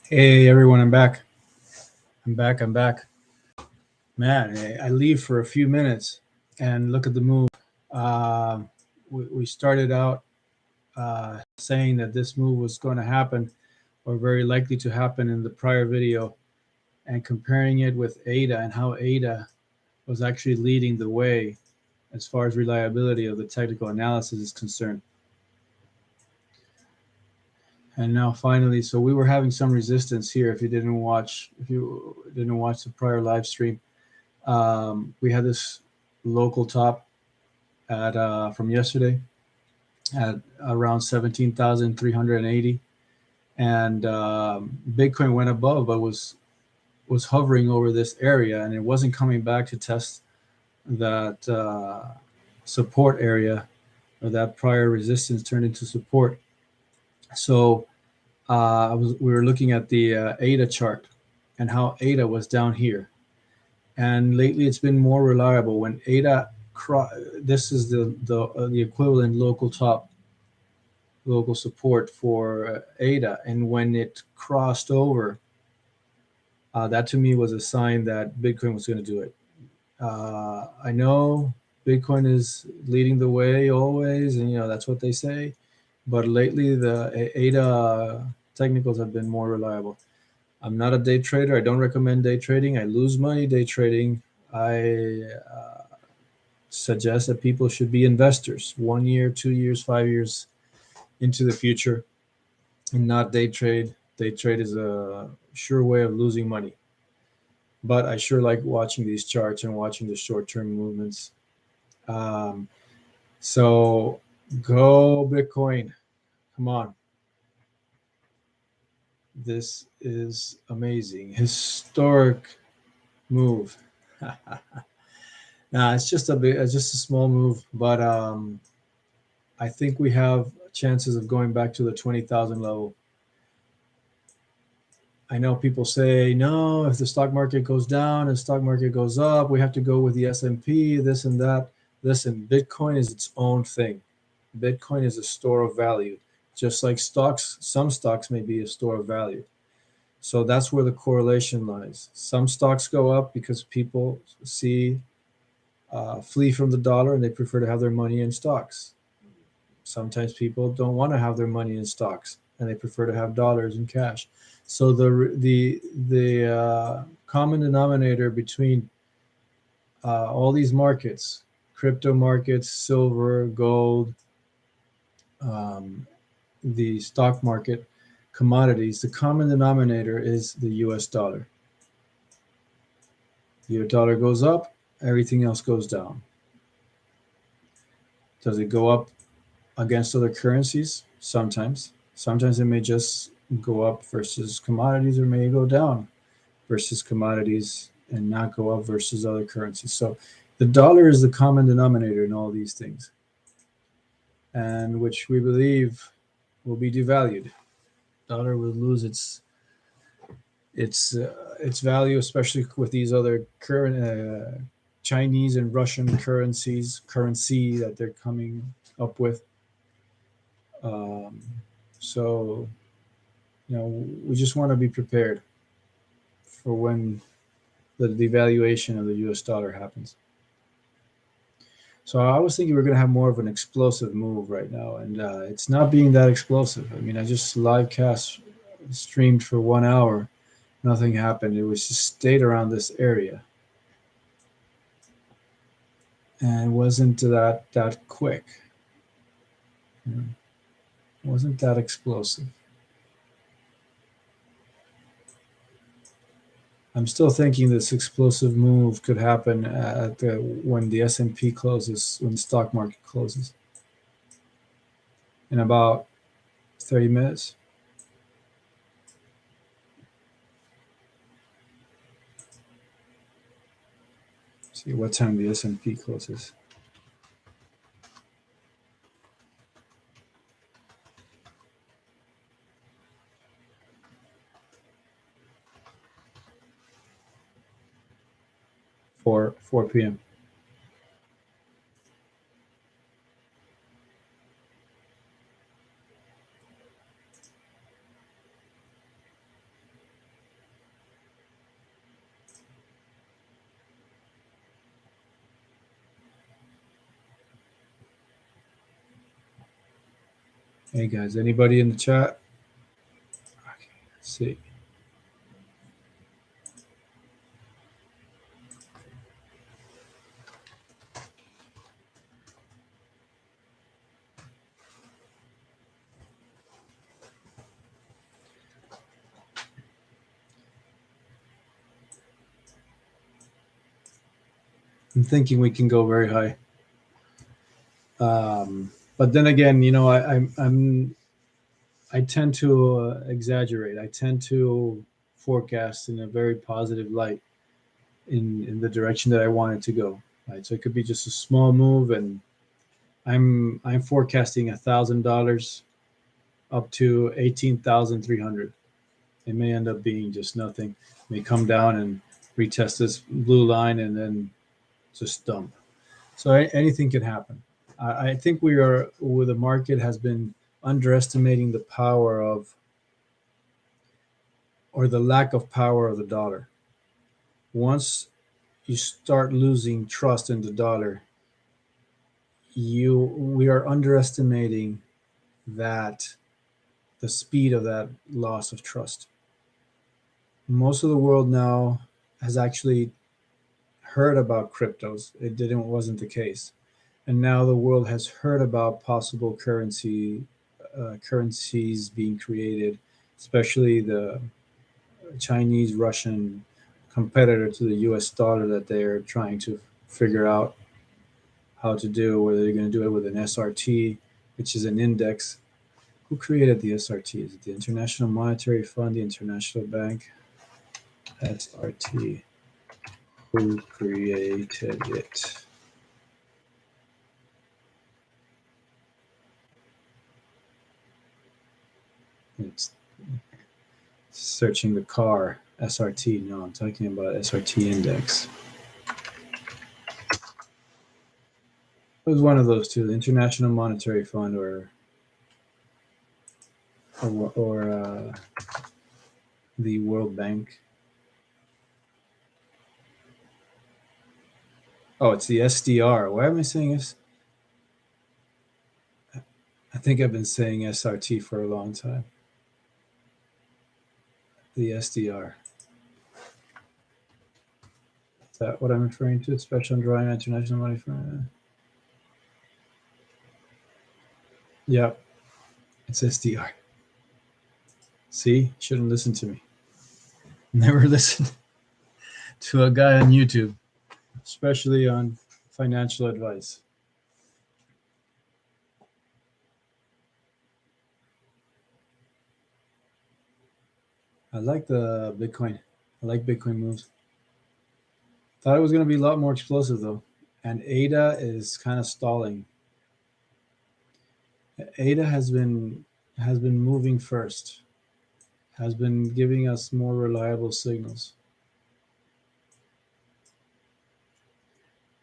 Hey everyone, I'm back. I'm back. Man, I leave for a few minutes and look at the move. Uh, we started out saying that this move was going to happen or very likely to happen in the prior video and comparing it with ADA and how ADA was actually leading the way as far as reliability of the technical analysis is concerned. And now finally, so we were having some resistance here. If you didn't watch the prior live stream, we had this local top at from yesterday at around 17,380, and Bitcoin went above, but was hovering over this area, and it wasn't coming back to test that support area, or that prior resistance turned into support. So we were looking at the ADA chart and how ADA was down here, and lately it's been more reliable. When ADA this is the equivalent local support for ADA, and when it crossed over, that to me was a sign that Bitcoin was going to do it. I know Bitcoin is leading the way always, and that's what they say, but lately the ADA technicals have been more reliable. I'm not a day trader. I don't recommend day trading. I lose money day trading. I suggest that people should be investors 1 year, 2 years, 5 years into the future, and not day trade. Day trade is a sure way of losing money. But I sure like watching these charts and watching the short-term movements. Um, so go Bitcoin. Come on. This is amazing. Historic move. Nah, it's just a small move, but I think we have chances of going back to the 20,000 level. I know people say, no, if the stock market goes down and the stock market goes up, we have to go with the S&P, this and that. Listen, Bitcoin is its own thing. Bitcoin is a store of value. Just like stocks, some stocks may be a store of value. So that's where the correlation lies. Some stocks go up because people flee from the dollar and they prefer to have their money in stocks. Sometimes people don't want to have their money in stocks and they prefer to have dollars in cash. So the common denominator between all these markets, crypto markets, silver, gold, the stock market, commodities, the common denominator is the US dollar. The US dollar goes up, everything else goes down. Does it go up against other currencies? Sometimes. Sometimes it may just go up versus commodities, or may go down versus commodities and not go up versus other currencies. So the dollar is the common denominator in all these things, and which we believe will be devalued. Dollar will lose its value, especially with these other current Chinese and Russian currency that they're coming up with. Um, so we just want to be prepared for when the devaluation of the US dollar happens. So I was thinking we're going to have more of an explosive move right now, and it's not being that explosive. I mean, I just live cast streamed for 1 hour, nothing happened. It was just stayed around this area, and wasn't that quick. Wasn't that explosive. I'm still thinking this explosive move could happen when the S&P closes, when the stock market closes, in about 30 minutes. See what time the S&P closes. Four p.m. Hey guys, anybody in the chat? Okay, let's see. I'm thinking we can go very high. But then again, you know, I tend to exaggerate. I tend to forecast in a very positive light in the direction that I want it to go. Right, so it could be just a small move, and I'm forecasting $1,000 up to 18,300. It may end up being just nothing. It may come down and retest this blue line and then just dump. So anything can happen. I think we are, where the market has been underestimating the power of, or the lack of power of the dollar. Once you start losing trust in the dollar, we are underestimating that, the speed of that loss of trust. Most of the world now has actually heard about cryptos. Wasn't the case, and now the world has heard about possible currencies being created, especially the Chinese Russian competitor to the U.S. dollar that they're trying to figure out how to do. Whether they're going to do it with an SRT, which is an index. Who created the SRT? Is it the International Monetary Fund, the International Bank? SRT. Who created it? It's searching the car. SRT. No, I'm talking about SRT index. It was one of those two, the International Monetary Fund or the World Bank. Oh, it's the SDR. Why am I saying this? I think I've been saying SRT for a long time. The SDR. Is that what I'm referring to? Special Drawing International Money Fund. Yep, it's SDR. See, shouldn't listen to me. Never listen to a guy on YouTube, especially on financial advice. I like the Bitcoin. I like Bitcoin moves. Thought it was going to be a lot more explosive though, and ADA is kind of stalling. ADA has been moving first, has been giving us more reliable signals.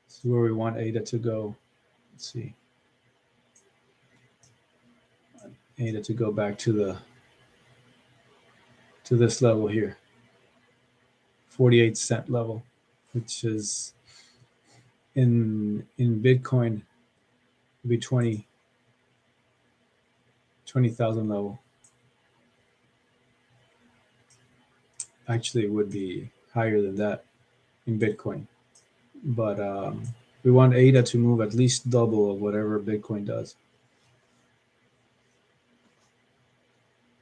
This is where we want ADA to go. Let's see. ADA to go back to this level here, 48-cent level, which is in Bitcoin would be 20,000 level. Actually, it would be higher than that in Bitcoin, but we want ADA to move at least double of whatever Bitcoin does.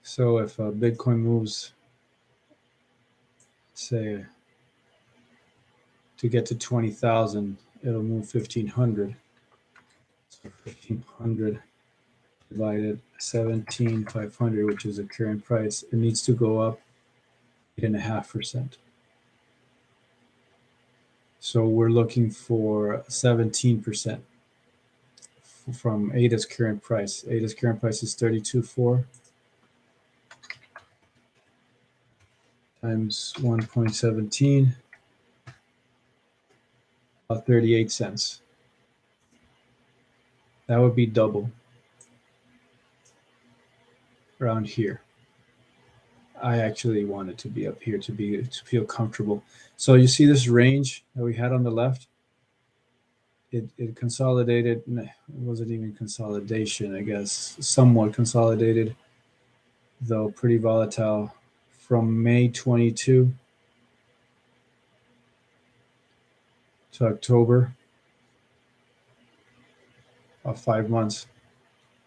So if Bitcoin moves, say, to get to 20,000, it'll move 1,500. So 1,500 divided 17,500, which is the current price, it needs to go up 8.5%. So we're looking for 17% from ADA's current price. ADA's current price is 32.4 times 1.17, about 38 cents. That would be double around here. I actually want it to be up here to feel comfortable. So you see this range that we had on the left? it consolidated. It wasn't even consolidation, I guess. Somewhat consolidated, though pretty volatile from May 22 to October of 5 months.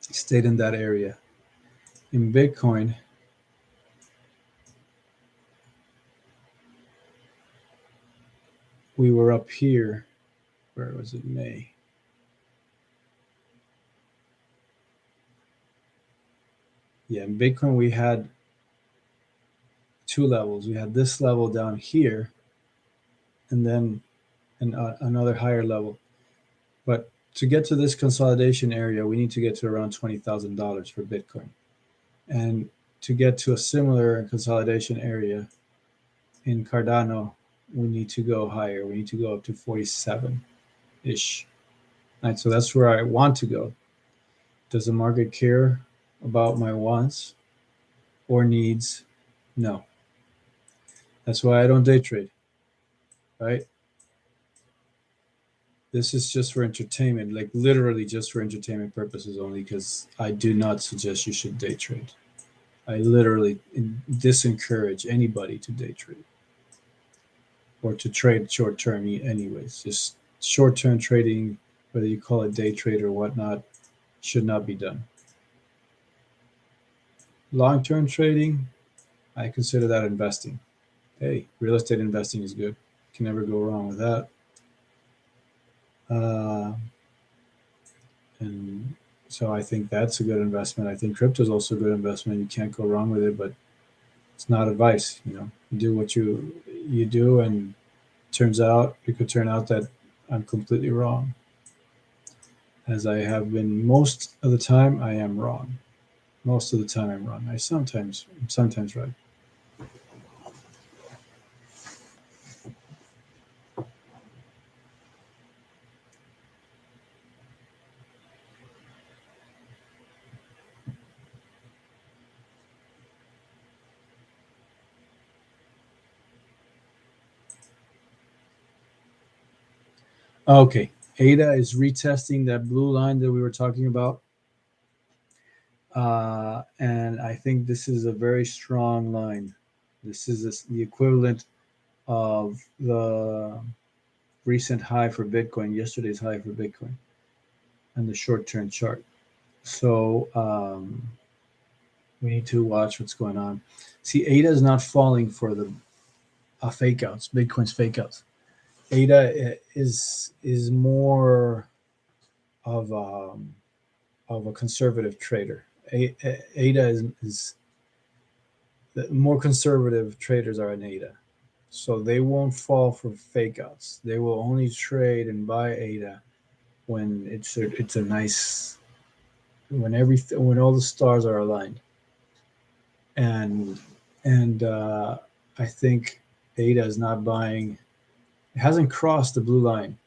Stayed in that area. In Bitcoin, we were up here. Where was it? May. Yeah, in Bitcoin, we had two levels. We had this level down here, and then another higher level. But to get to this consolidation area, we need to get to around $20,000 for Bitcoin. And to get to a similar consolidation area in Cardano, we need to go higher. We need to go up to 47-ish. Right, so that's where I want to go. Does the market care about my wants or needs? No. That's why I don't day trade, right? This is just for entertainment, like literally just for entertainment purposes only, because I do not suggest you should day trade. I literally disencourage anybody to day trade or to trade short term anyways. Just short term trading, whether you call it day trade or whatnot, should not be done. Long term trading, I consider that investing. Hey, real estate investing is good. Can never go wrong with that. And so I think that's a good investment. I think crypto is also a good investment. You can't go wrong with it, but it's not advice. You do what you do, and it could turn out that I'm completely wrong. As I have been most of the time, I am wrong. Most of the time, I'm wrong. I'm sometimes right. Okay, ADA is retesting that blue line that we were talking about. And I think this is a very strong line. This is the equivalent of the recent high for Bitcoin, yesterday's high for Bitcoin, and the short-term chart. So we need to watch what's going on. See, ADA is not falling for the fake outs, Bitcoin's fake outs. ADA is more of a conservative trader. ADA is the more conservative traders are in ADA, so they won't fall for fake outs. They will only trade and buy ADA when it's a nice, when all the stars are aligned. And I think ADA is not buying. It hasn't crossed the blue line,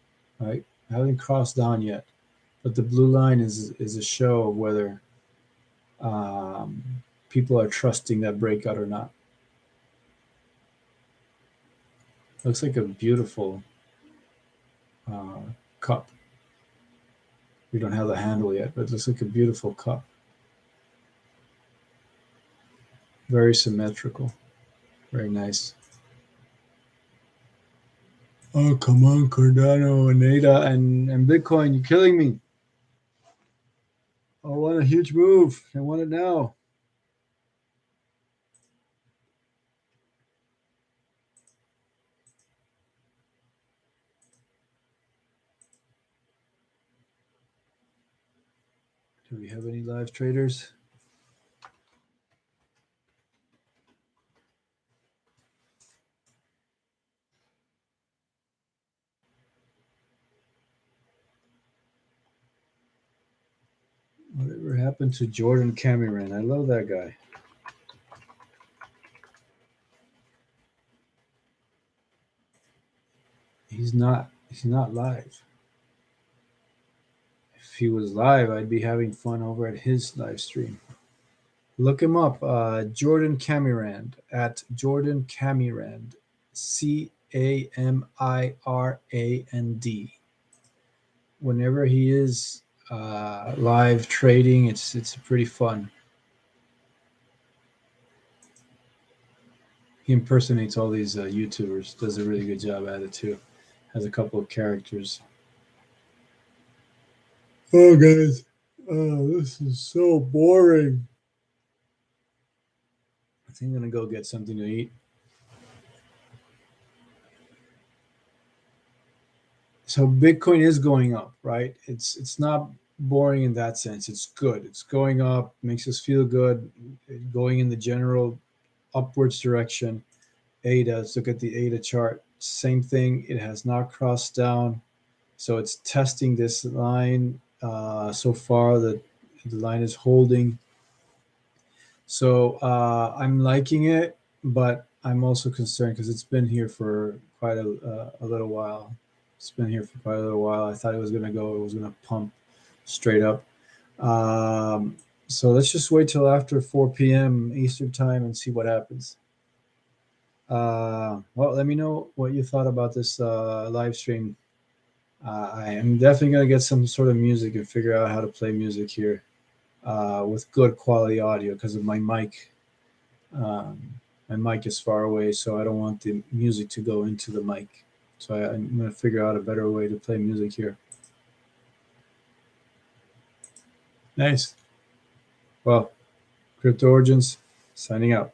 right? It hasn't crossed down yet, but the blue line is a show of whether people are trusting that breakout or not. Looks like a beautiful cup. We don't have the handle yet, but it looks like a beautiful cup. Very symmetrical. Very nice. Oh, come on, Cardano and ADA and Bitcoin. You're killing me. I want a huge move. I want it now. Do we have any live traders? Whatever happened to Jordan Cameron? I love that guy. He's not live. If he was live, I'd be having fun over at his live stream. Look him up, Jordan Camirand, at Jordan Camirand, Camirand. whenever he is live trading, it's pretty fun. He impersonates all these YouTubers. Does a really good job at it too. Has a couple of characters. Oh, guys, this is so boring. I think I'm gonna go get something to eat. So Bitcoin is going up, right? It's not boring in that sense. It's good. It's going up, makes us feel good, going in the general upwards direction. ADA, let's look at the ADA chart. Same thing. It has not crossed down, so it's testing this line. So far, the line is holding. So I'm liking it, but I'm also concerned because it's been here for quite a little while. It's been here for quite a little while. I thought it was going to go, it was going to pump straight up. So let's just wait till after 4 p.m. Eastern time and see what happens. Well, let me know what you thought about this live stream. I am definitely going to get some sort of music and figure out how to play music here with good quality audio because of my mic. My mic is far away, so I don't want the music to go into the mic. So I'm going to figure out a better way to play music here. Nice. Well, Crypto Origins signing out.